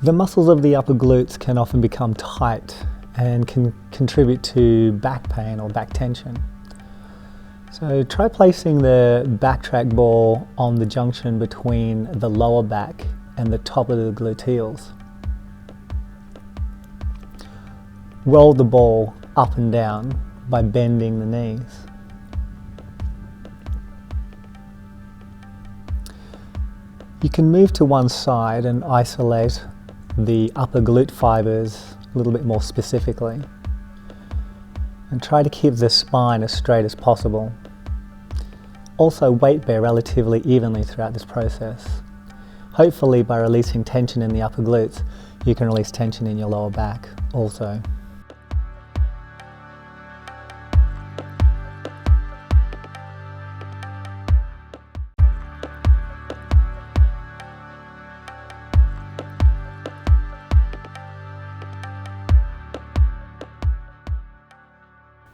The muscles of the upper glutes can often become tight and can contribute to back pain or back tension. So try placing the Baktrack ball on the junction between the lower back and the top of the gluteals. Roll the ball up and down by bending the knees. You can move to one side and isolate the upper glute fibers a little bit more specifically, and try to keep the spine as straight as possible. Also weight bear relatively evenly throughout this process. Hopefully by releasing tension in the upper glutes, you can release tension in your lower back also.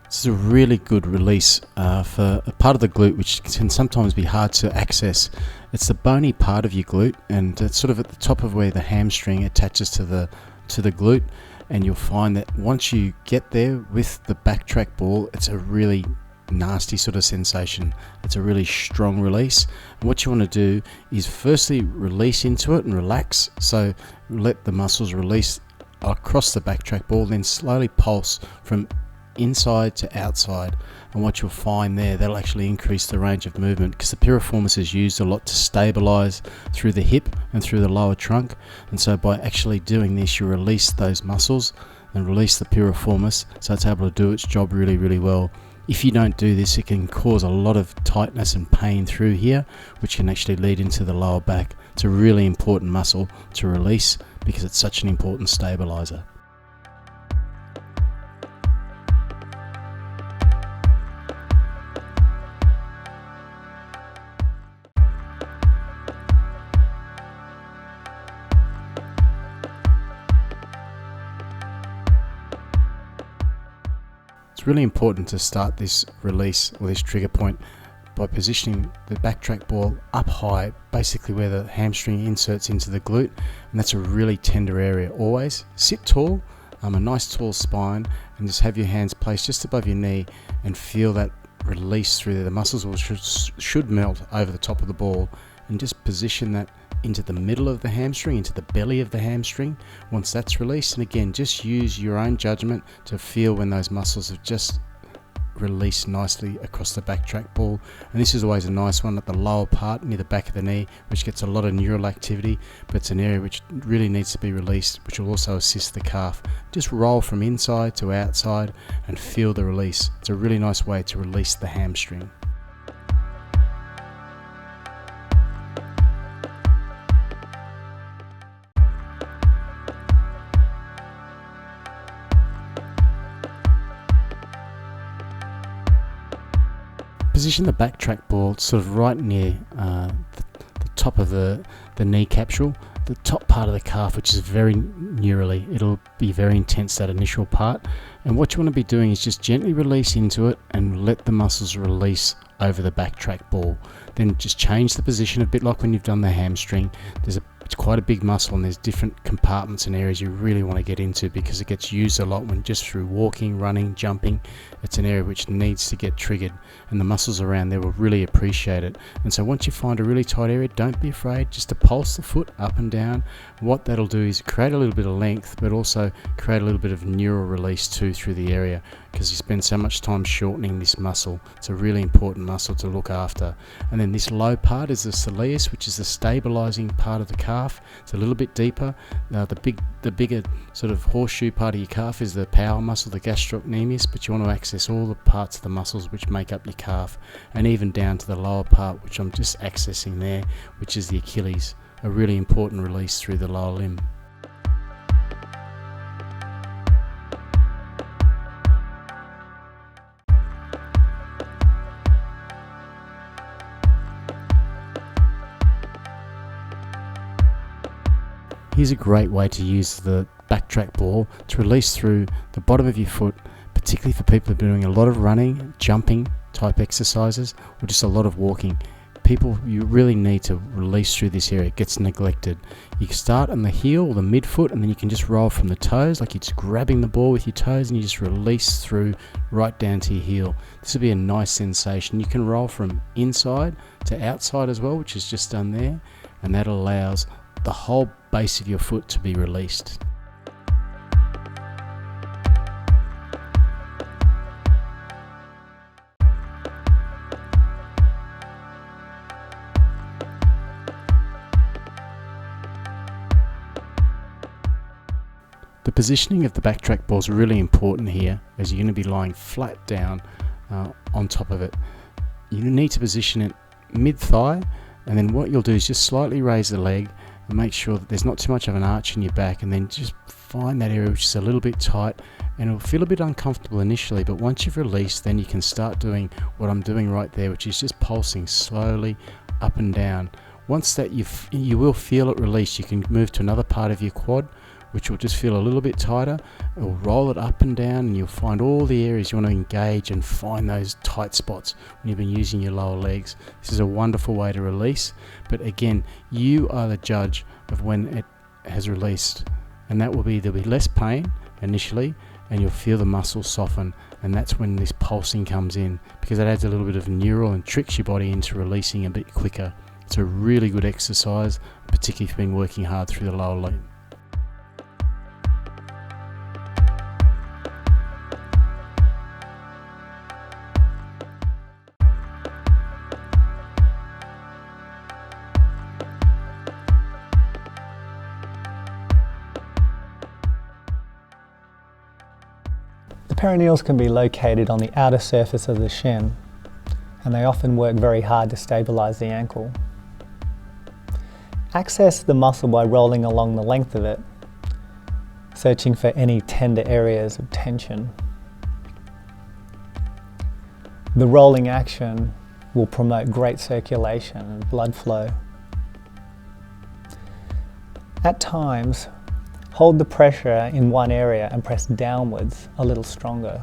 This is a really good release for a part of the glute which can sometimes be hard to access. It's the bony part of your glute, and it's sort of at the top of where the hamstring attaches to the glute, and you'll find that once you get there with the Baktrack ball, it's a really nasty sort of sensation. It's a really strong release, and what you want to do is firstly release into it and relax, so let the muscles release across the Baktrack ball, then slowly pulse from inside to outside, and what you'll find there, that'll actually increase the range of movement, because the piriformis is used a lot to stabilize through the hip and through the lower trunk, and so by actually doing this you release those muscles and release the piriformis so it's able to do its job really, really well. If you don't do this, it can cause a lot of tightness and pain through here, which can actually lead into the lower back. It's a really important muscle to release because it's such an important stabilizer. It's really important to start this release or this trigger point by positioning the Baktrack ball up high, basically where the hamstring inserts into the glute, and that's a really tender area. Always sit tall, a nice tall spine, and just have your hands placed just above your knee and feel that release through there. The muscles should melt over the top of the ball, and just position that into the middle of the hamstring, into the belly of the hamstring. Once that's released, and again, just use your own judgment to feel when those muscles have just released nicely across the Baktrack ball. And this is always a nice one at the lower part near the back of the knee, which gets a lot of neural activity, but it's an area which really needs to be released, which will also assist the calf. Just roll from inside to outside and feel the release. It's a really nice way to release the hamstring. Position the Baktrack ball sort of right near the top of the knee capsule, the top part of the calf, which is very neurally. It'll be very intense, that initial part. And what you want to be doing is just gently release into it and let the muscles release over the Baktrack ball. Then just change the position a bit like when you've done the hamstring. It's quite a big muscle, and there's different compartments and areas you really want to get into because it gets used a lot when just through walking, running, jumping. It's an area which needs to get triggered, and the muscles around there will really appreciate it. And so once you find a really tight area, don't be afraid just to pulse the foot up and down. What that'll do is create a little bit of length, but also create a little bit of neural release too through the area, because you spend so much time shortening this muscle. It's a really important muscle to look after. And then this low part is the soleus, which is the stabilizing part of the calf. It's a little bit deeper. The bigger sort of horseshoe part of your calf is the power muscle, the gastrocnemius, but you want to access all the parts of the muscles which make up your calf, and even down to the lower part, which I'm just accessing there, which is the Achilles. A really important release through the lower limb. Here's a great way to use the Baktrack ball to release through the bottom of your foot, particularly for people who are doing a lot of running, jumping type exercises, or just a lot of walking. people, you really need to release through this area. It gets neglected. You can start on the heel or the midfoot, and then you can just roll from the toes, like you're just grabbing the ball with your toes, and you just release through right down to your heel. This will be a nice sensation. You can roll from inside to outside as well, which is just done there, and that allows the whole base of your foot to be released. The positioning of the backtrack ball is really important here, as you're going to be lying flat down on top of it. You need to position it mid-thigh, and then what you'll do is just slightly raise the leg and make sure that there's not too much of an arch in your back, and then just find that area which is a little bit tight, and it'll feel a bit uncomfortable initially, but once you've released, then you can start doing what I'm doing right there, which is just pulsing slowly up and down. Once that you will feel it release, you can move to another part of your quad, which will just feel a little bit tighter. It will roll it up and down, and you'll find all the areas you want to engage and find those tight spots when you've been using your lower legs. This is a wonderful way to release, but again, you are the judge of when it has released, and that will be, there'll be less pain initially, and you'll feel the muscles soften, and that's when this pulsing comes in, because it adds a little bit of neural and tricks your body into releasing a bit quicker. It's a really good exercise, particularly if you've been working hard through the lower leg. The perineals can be located on the outer surface of the shin, and they often work very hard to stabilize the ankle. Access the muscle by rolling along the length of it, searching for any tender areas of tension. The rolling action will promote great circulation and blood flow. At times, hold the pressure in one area and press downwards a little stronger.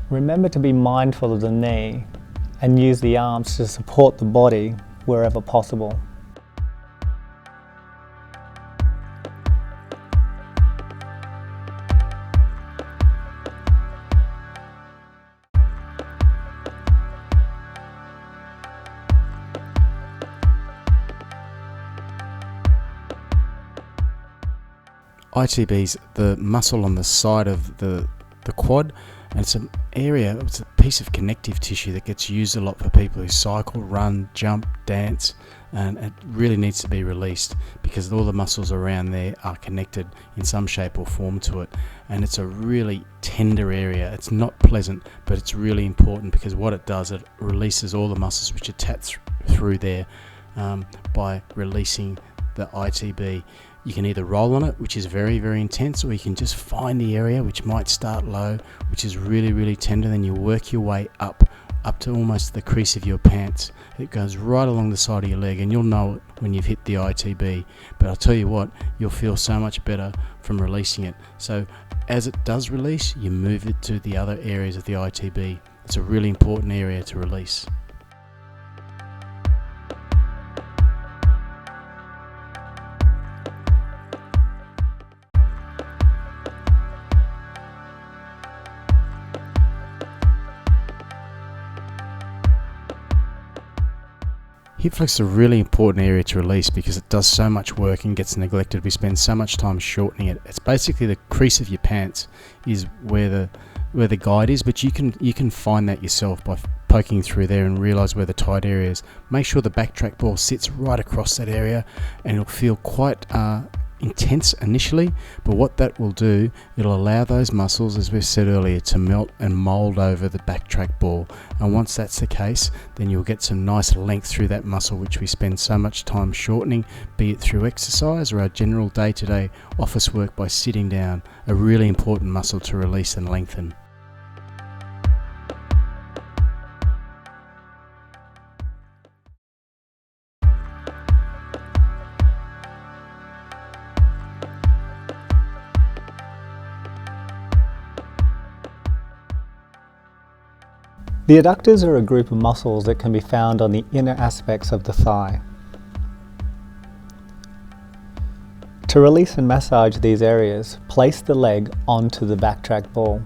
Remember to be mindful of the knee and use the arms to support the body wherever possible. ITB's the muscle on the side of the quad, and it's an area, it's a piece of connective tissue that gets used a lot for people who cycle, run, jump, dance, and it really needs to be released because all the muscles around there are connected in some shape or form to it, and it's a really tender area. It's not pleasant, but it's really important because what it does, it releases all the muscles which attach through there by releasing the ITB. You can either roll on it, which is very, very intense, or you can just find the area which might start low, which is really, really tender, then you work your way up to almost the crease of your pants. It goes right along the side of your leg, and you'll know it when you've hit the ITB. But I'll tell you what, you'll feel so much better from releasing it. So as it does release, you move it to the other areas of the ITB. It's a really important area to release. Hip flex is a really important area to release because it does so much work and gets neglected. We spend so much time shortening it. It's basically the crease of your pants is where the guide is, but you can find that yourself by poking through there and realize where the tight area is. Make sure the backtrack ball sits right across that area, and it'll feel quite intense initially, but what that will do, it'll allow those muscles, as we said earlier, to melt and mold over the backtrack ball, and once that's the case, then you'll get some nice length through that muscle which we spend so much time shortening, be it through exercise or our general day-to-day office work by sitting down. A really important muscle to release and lengthen. The adductors are a group of muscles that can be found on the inner aspects of the thigh. To release and massage these areas, place the leg onto the Baktrack ball.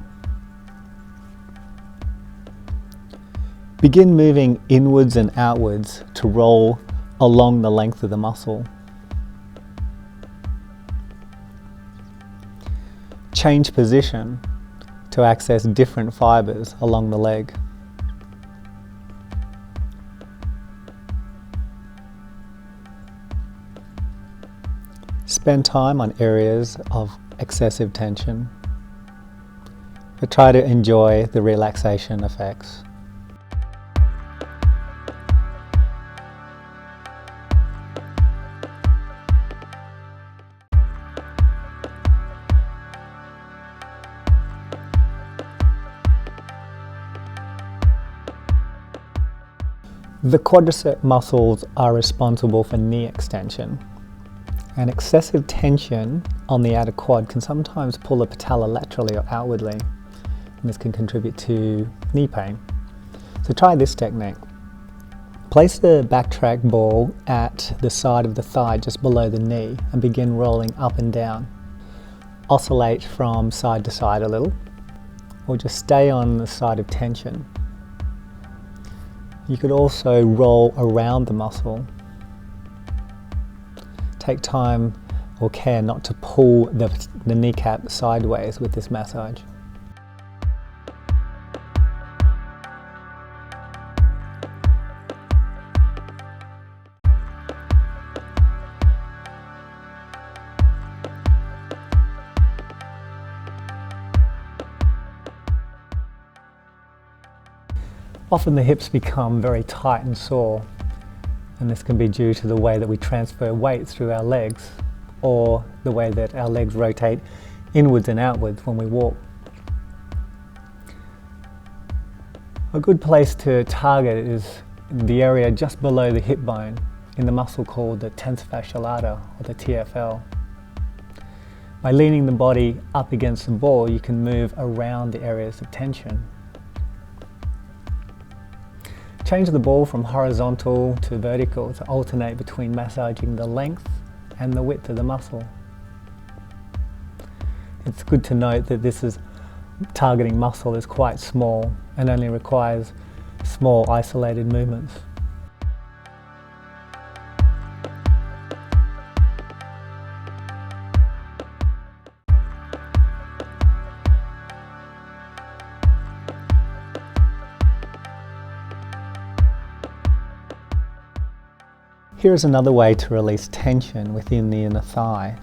Begin moving inwards and outwards to roll along the length of the muscle. Change position to access different fibers along the leg. Spend time on areas of excessive tension, but try to enjoy the relaxation effects. The quadricep muscles are responsible for knee extension, and excessive tension on the outer quad can sometimes pull the patella laterally or outwardly, and this can contribute to knee pain. So try this technique. Place the Baktrack ball at the side of the thigh just below the knee and begin rolling up and down. Oscillate from side to side a little, or just stay on the side of tension. You could also roll around the muscle. Take time or care not to pull the kneecap sideways with this massage. Often the hips become very tight and sore, and this can be due to the way that we transfer weight through our legs, or the way that our legs rotate inwards and outwards when we walk. A good place to target is the area just below the hip bone in the muscle called the tensor fasciae lata, or the TFL. By leaning the body up against the ball, you can move around the areas of tension. Change the ball from horizontal to vertical to alternate between massaging the length and the width of the muscle. It's good to note that targeting muscle is quite small and only requires small isolated movements. Here is another way to release tension within the inner thigh.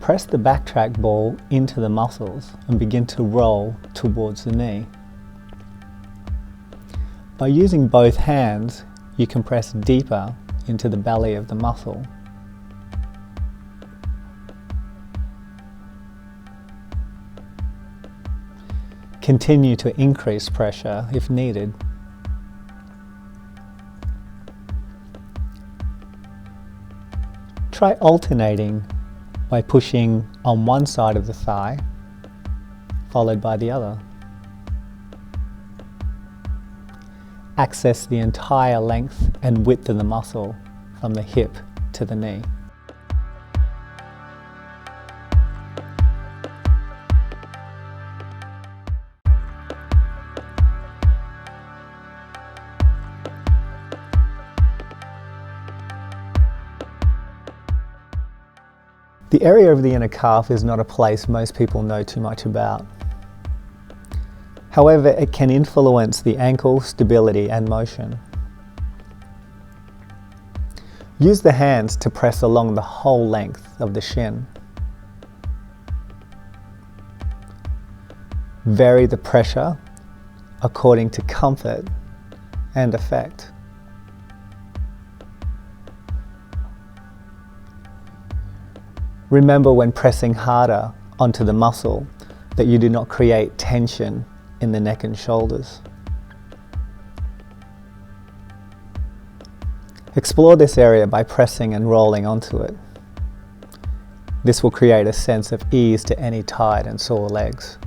Press the Baktrack ball into the muscles and begin to roll towards the knee. By using both hands, you can press deeper into the belly of the muscle. Continue to increase pressure if needed. Try alternating by pushing on one side of the thigh, followed by the other. Access the entire length and width of the muscle from the hip to the knee. The area of the inner calf is not a place most people know too much about. However, it can influence the ankle stability and motion. Use the hands to press along the whole length of the shin. Vary the pressure according to comfort and effect. Remember when pressing harder onto the muscle that you do not create tension in the neck and shoulders. Explore this area by pressing and rolling onto it. This will create a sense of ease to any tired and sore legs.